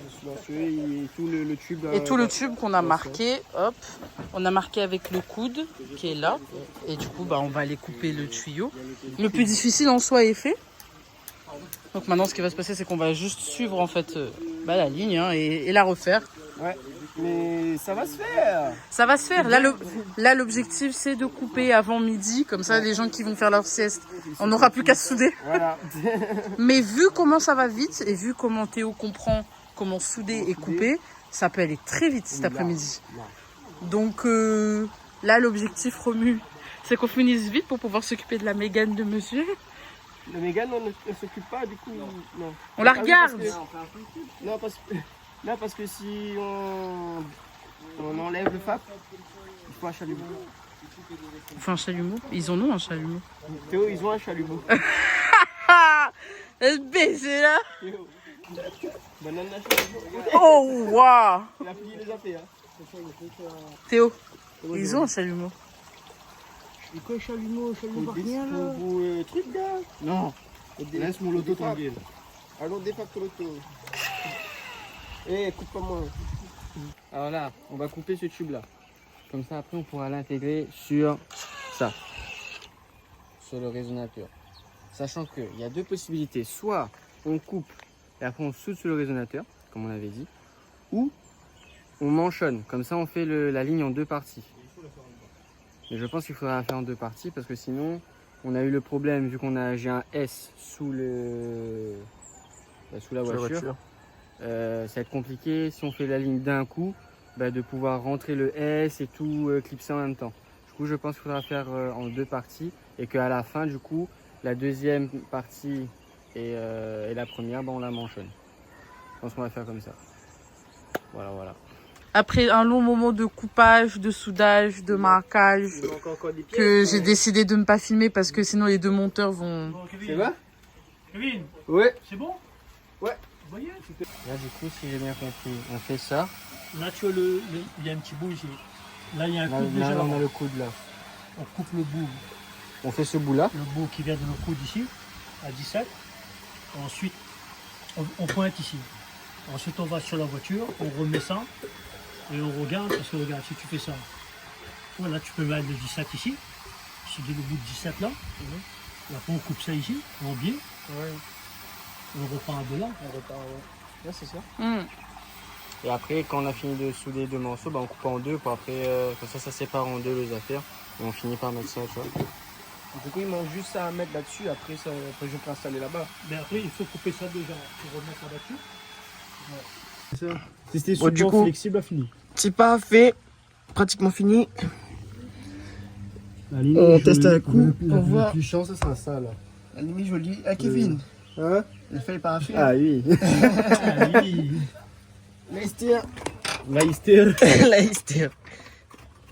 Silencieux et tout le tube. Et tout le tube qu'on a marqué, hop, on a marqué avec le coude qui est là. Et du coup, on va aller couper le tuyau. Le plus difficile en soi est fait. Donc maintenant, ce qui va se passer, c'est qu'on va juste suivre en fait la ligne hein, et la refaire. Ouais, mais ça va se faire. Ça va se faire. Là, l'objectif, c'est de couper avant midi. Comme ça, les gens qui vont faire leur sieste, on n'aura plus qu'à souder. Voilà. Mais vu comment ça va vite et vu comment Théo comprend comment souder et couper, ça peut aller très vite cet après-midi. Donc là, l'objectif remue, c'est qu'on finisse vite pour pouvoir s'occuper de la Mégane de monsieur. Le Mégane, on ne s'occupe pas, du coup, non. On la regarde. Non, parce que si on enlève le FAP, il faut un chalumeau. On fait un chalumeau. Ils en ont un chalumeau. Théo, ils ont un chalumeau. Ah, baiser là. Théo. Banane la chalumeau. Oh, waouh. La fille les a fait, hein. Théo, ils ont un chalumeau. Et quoi, chalumeau rien là. Truc là. Non. Laisse mon loto tranquille. Allons, défac l'auto. Eh, coupe pas moi. Alors là, on va couper ce tube là. Comme ça, après, on pourra l'intégrer sur ça. Sur le résonateur. Sachant qu'il y a deux possibilités. Soit on coupe et après on soude sur le résonateur, comme on avait dit. Ou on manchonne. Comme ça, on fait la ligne en deux parties. Mais je pense qu'il faudra la faire en deux parties parce que sinon, on a eu le problème, vu j'ai un S sous la voiture. Ça va être compliqué si on fait la ligne d'un coup de pouvoir rentrer le S et tout clipser en même temps. Du coup, je pense qu'il faudra faire en deux parties et qu'à la fin, du coup, la deuxième partie et la première, on la manchonne. Je pense qu'on va faire comme ça. Voilà. Après un long moment de coupage, de soudage, de marquage, que j'ai décidé de ne pas filmer parce que sinon les deux monteurs vont... C'est vrai? Kevin, Ouais. c'est bon? Ouais. Vous voyez? Là, du coup, si j'ai bien compris, on fait ça. Là, tu vois, il y a un petit bout ici. Là, il y a un Là, coude déjà. là, Là, on a le coude là. on coupe le bout. On fait ce bout là. Le bout qui vient de nos coudes ici, à 17. Ensuite, on pointe ici. Ensuite, on va sur la voiture, on remet ça. Et on regarde, parce que regarde, si tu fais ça, voilà, tu peux mettre le 17 ici. Je dis le bout de 17 là. Et après, on coupe ça ici, en biais. On repart de là. Ouais, c'est ça. Hmm. Et après, quand on a fini de souder deux morceaux, on coupe en deux pour après, comme ça sépare en deux les affaires. Et on finit par mettre ça, tu vois. Du coup, il manque juste ça à mettre là-dessus. Après, après je peux installer là-bas. Mais après, il faut couper ça déjà pour remettre là-dessus. Si c'était Bon, du support coup- flexible, à fini. C'est pas fait. Pratiquement fini. La ligne On jolie, teste un coup. la On voit. plus chance, ça sera ça là. La limite jolie. Ah, Kevin. Hein? Il fait les paraffines. Ah oui. Ah oui. Leicester. Leicester. Leicester.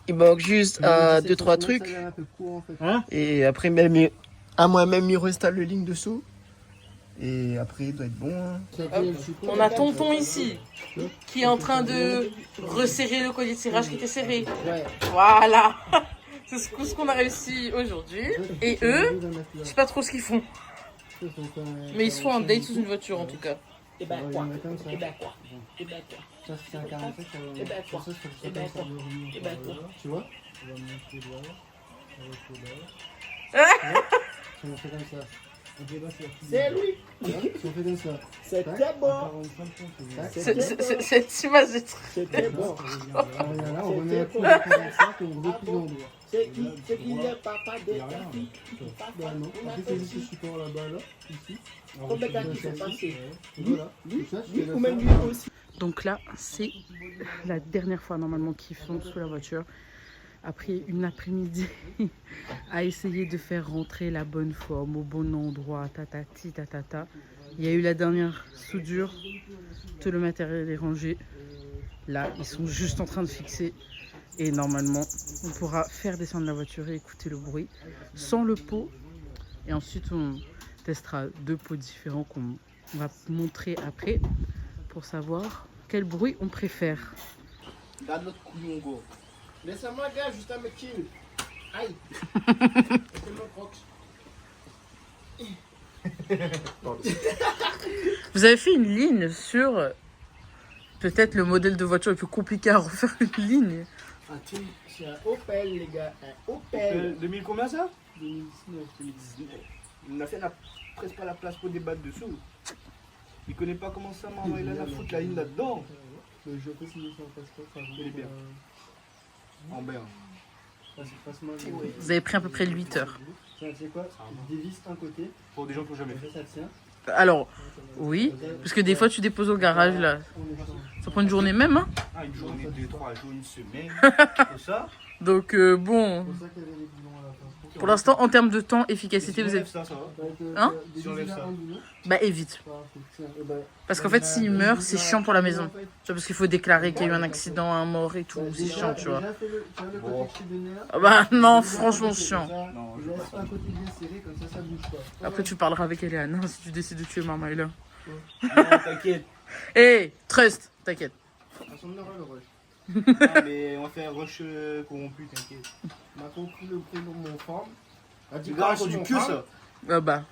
Il manque juste 2-3 trucs. Hein? Et après, même, à moi-même, il reinstalle le ligne dessous. Et après, il doit être bon. Hein. On a Tonton ici qui est en train de resserrer le collier de serrage qui était serré. Voilà. C'est ce qu'on a réussi aujourd'hui. Et eux, je sais pas trop ce qu'ils font. Mais ils sont en date sous une voiture en tout cas. Et ben quoi? Et ben quoi? Et ben quoi? Ça, c'est un 45. Et ben quoi? Et ben quoi? Et ben quoi? Tu vois? Si on fait comme ça. C'est lui! Si on fait comme ça. C'était bon! Cette image est très... C'était bon! Là, on remet un coup de 45 et on replie l'endroit. C'est qui le papa de ta fille? Bah non. Après, c'est juste ce support là-bas, là. Ici. Combien d'années sont passés? Voilà. Tout ça, je fais Ou même lui aussi? Donc là, c'est la dernière fois normalement qu'ils sont sous la voiture. Après une après-midi à essayer de faire rentrer la bonne forme au bon endroit, tatati tatata. Il y a eu la dernière soudure, tout le matériel est rangé. Là, ils sont juste en train de fixer et normalement, on pourra faire descendre la voiture et écouter le bruit sans le pot. Et ensuite, on testera 2 pots différents qu'on va montrer après pour savoir quel bruit on préfère. Regarde notre couillon, go. Laisse-moi, gars, juste un mec chill. Aïe. C'est mon crocs. Vous avez fait une ligne sur peut-être le modèle de voiture le plus compliqué à refaire une ligne. C'est un Opel, les gars. Un Opel. 2000 combien ça? 2019. Il n'a fait presque pas la place pour débattre dessous. Il connaît pas comment ça, maman. Il a foutre la ligne là-dedans. Mais je peux signer son passeport. Il est bien. En berne. Vous avez pris à peu près 8 heures. Tiens, tu sais quoi? Je dévisse un côté. Pour des gens qui n'ont jamais fait. Ça tient. Alors, oui, parce que des fois tu déposes au garage là. Ça prend une journée même, hein. Ah, une journée, 2, 3 jours, une semaine. C'est ça? Donc bon, C'est pour ça qu'il y avait les boulons à la fin. pour l'instant en termes de temps, efficacité, vous êtes... Ça, ça va. Hein? Si on lève ça. Bah évite. Parce qu'en fait s'il meurt, c'est chiant pour la maison. Tu vois, parce qu'il faut déclarer qu'il y a eu un accident, un mort et tout, c'est chiant, tu vois. Ah bah non, franchement chiant. Non, je Laisse un côté bien serré, comme ça bouge pas. Après tu parleras avec Eliane hein, si tu décides de tuer Mama là. Non, t'inquiète. Hé, trust, t'inquiète. À son heure, le rush. Non, mais on va faire un rush corrompu, t'inquiète. On a compris le prénom de mon femme. A dit Du gars, c'est du cul ça. Ah bah,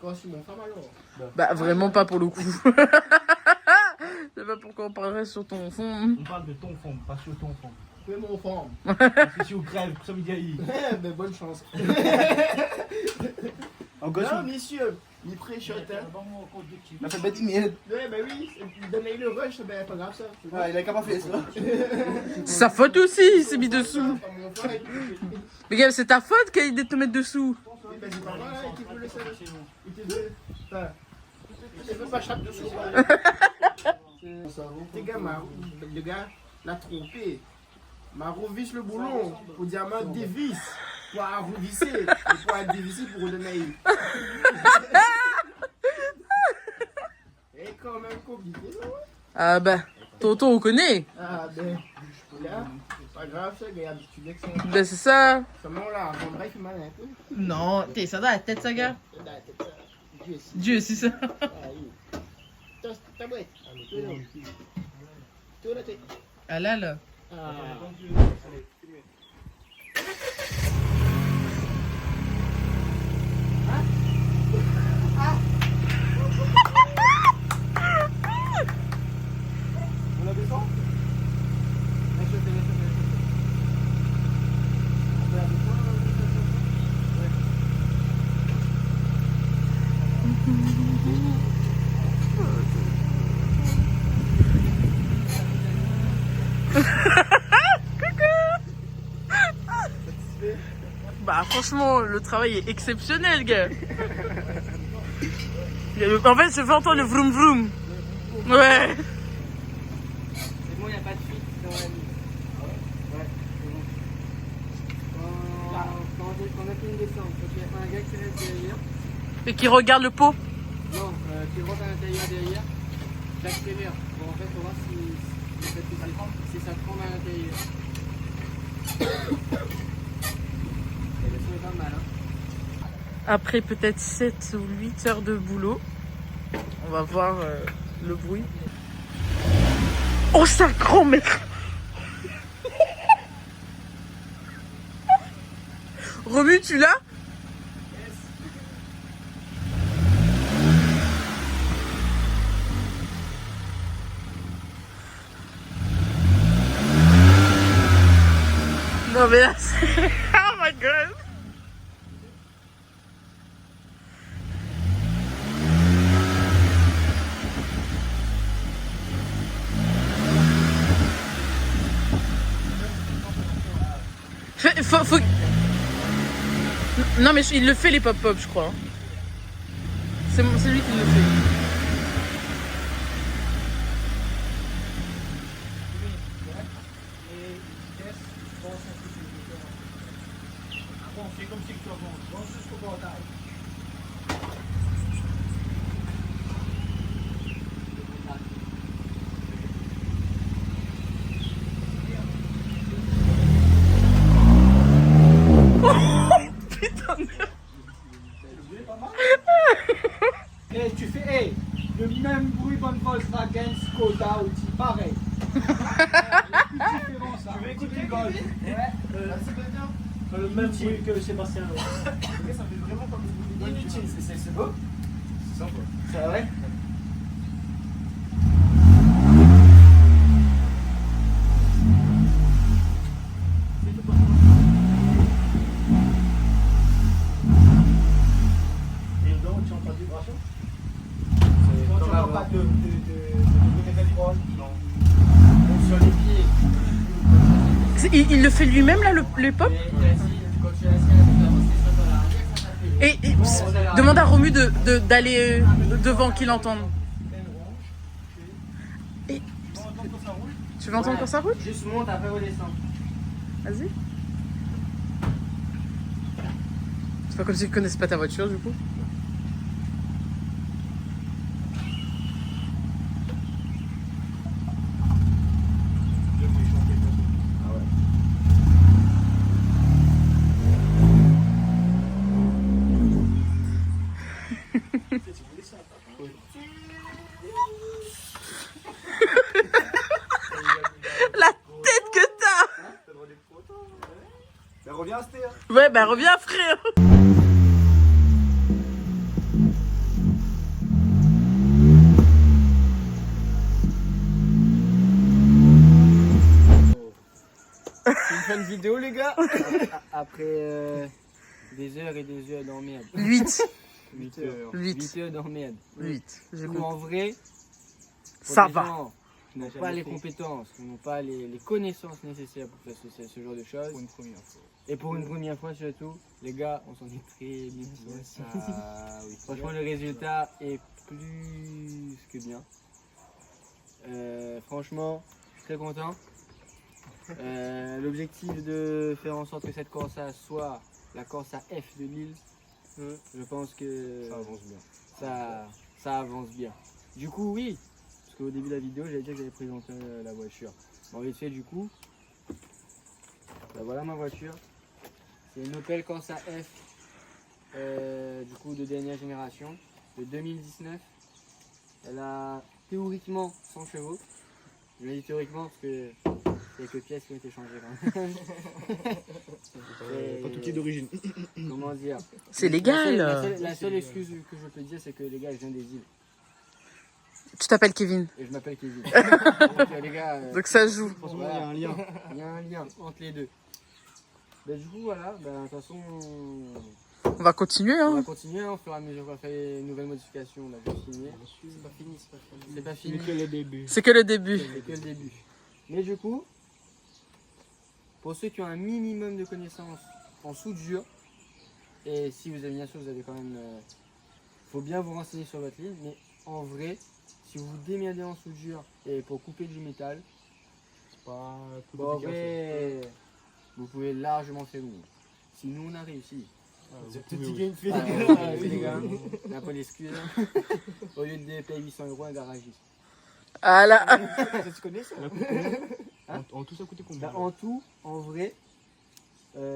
Quand c'est mon femme alors. bah vraiment pas pour le coup. Je sais pas pourquoi on parlerait sur ton fond. On parle de ton fond, pas sur ton fond. Fais mon femme. Parce que si on crève, ça me dit. Ben bonne chance. En gosse, Non, messieurs, il pré-shot. Hein. on a fait bête merde. Ouais, ben oui, donner le rush, ben pas grave ça. Ouais, il a qu'à pas fait ça. Sa faute aussi, il s'est mis dessous. Pas mon frère, et puis- Mais gars, c'est ta faute qu'il de te mettre dessous. Oui, ben c'est pas moi, hein, qui veut le savoir. Il te veut. Enfin, il te veut pas chape dessous. Les gars, le gars l'a trompé. M'a revisse le boulon pour diamant dévisse. Pour revisser. Et pour dévisser pour redonner. Et quand même compliqué, non? Ah bah, tonton, on connaît. Ah ben, là, c'est pas grave ça, regarde, tu dis que c'est Ben c'est ça. seulement là, mon bras il fait mal un peu. Non, t'es ça dans la tête, ça, gars. Là, c'est ça. Dieu sait. Dieu, c'est ça. Ah oui. Ta boîte. Tout la tête. Ah là, là. Ah. On la descend? Bah franchement, le travail est exceptionnel, gars. En fait, je veux entendre le vroom vroom. Ouais. C'est bon, il n'y a pas de fuite dans la nuit. Ouais, c'est bon. Quand on a fait une descente, il y a un gars qui reste derrière. Et qui regarde le pot. Non, qui rentre à l'intérieur derrière, j'accélère. Bon, en fait, pour voir si ça tremble à l'intérieur. Et le son est pas mal, hein. Après peut-être 7 ou 8 heures de boulot, on va voir le bruit. Oh, sa grand-mère! Romu, tu l'as? Non mais là c'est... Oh my god! Faut... Non mais il le fait les pop-pop je crois. C'est lui qui le fait. Bon, c'est comme si tu avances. Bon, jusqu'au portail. Eh, tu fais le même bruit bonne Volkswagen, Skoda, Audi, pareil. La plus différence, là. Tu veux écouter Golf? Ouais. Le même bruit que Sébastien. Ça fait vraiment comme le bruit inutile, c'est beau. C'est sympa. C'est vrai. Et donc, tu entends des vibrations? Quand tu n'as pas de non. Donc sur les pieds. Il le fait lui-même là le pop? Quand tu es assis à la différence, c'est ça dans l'arrière, ça t'appelle. Et demande à Romu d'aller devant qu'il entende. Et... Tu veux entendre quand ça roule? Juste monte, après redescend. Vas-y. C'est pas comme s'ils connaissent pas ta voiture du coup. La tête que t'as! Ça revient à Stéa. Ouais, bah reviens frère! C'est une bonne vidéo, les gars. Après des heures et des heures dans merde. 8. 8 heures. 8. 8 heures dans merde. 8. J'ai Ou compris. en vrai, pour Ça des va. gens qui n'ont pas les compétences, qui n'ont pas les connaissances nécessaires pour faire ce genre de choses. Pour une première fois. Et pour une première fois surtout, les gars, on s'en est très bien sortis. Oui. Franchement, le résultat est plus que bien. Franchement, je suis très content. L'objectif de faire en sorte que cette Corsa soit la Corsa F de Lille, je pense que Ça avance bien. ça avance bien. Du coup, oui, parce qu'au début de la vidéo, j'avais dit que j'allais présenter la voiture. En vite fait, du coup, bah voilà ma voiture. C'est une Opel Corsa F, du coup de dernière génération, de 2019. Elle a théoriquement 100 chevaux. Je dis théoriquement parce que il y a quelques pièces qui ont été changées quand même. Pas tout qui est d'origine. Comment dire? C'est légal. La seule excuse que je peux dire, c'est que les gars, je viens des îles. Tu t'appelles Kevin. Et je m'appelle Kevin. Donc, les gars, Donc ça joue. Franchement, il y a un lien. il y a un lien entre les deux. Bah, du coup, voilà, bah, de toute façon, On va continuer on va hein. continuer. Au fur et à mesure qu'on va faire une nouvelle modification, on va juste finir. C'est pas fini, c'est pas fini. C'est pas fini. C'est que le début. C'est que le début. C'est que le début. Mais du coup, pour ceux qui ont un minimum de connaissances en soudure, Et si vous avez bien sûr, vous avez quand même... faut bien vous renseigner sur votre ligne, mais en vrai, si vous vous démerdez en soudure et pour couper du métal, C'est pas tout bon, en compliqué, vrai, vous pouvez largement faire mieux. Si nous on a réussi, ça. Petit gain fait ah, des gars. les gars, on n'a pas d'excuses. Au lieu de payer 800 € un garagiste. Ah là. Ça, tu connais ça? En tout, ça coûtait combien Bah, en tout, en vrai,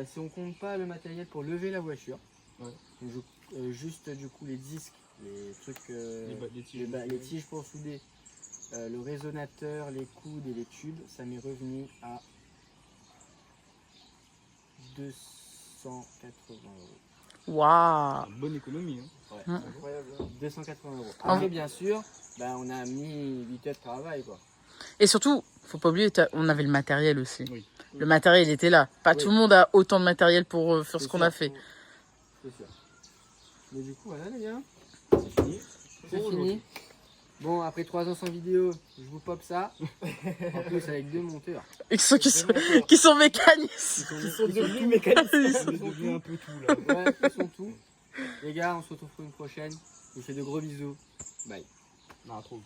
si on compte pas le matériel pour lever la voiture, Ouais. donc juste du coup les disques, les trucs, Les les tiges pour souder, le résonateur, les coudes et les tubes, ça m'est revenu à 280 €. Waouh. Une bonne économie. Hein. Ouais, Incroyable. hein. 280 €. Après, bien sûr, bah, on a mis 8 heures de travail, quoi. Et surtout, faut pas oublier, on avait le matériel aussi. Oui. Le matériel était là. Pas Oui. tout le monde a autant de matériel pour faire ce C'est qu'on sûr. a fait. C'est sûr. Mais du coup, voilà les gars, C'est fini. c'est fini. Bon, après 3 ans sans vidéo, je vous pop ça. En plus, avec 2 monteurs. Et qui sont mécanistes. Ils sont devenus mécanistes. On est devenu un peu tout là. Ouais, ils sont tout. Les gars, on se retrouve pour une prochaine. Je vous fais de gros bisous. Bye. Non, trop.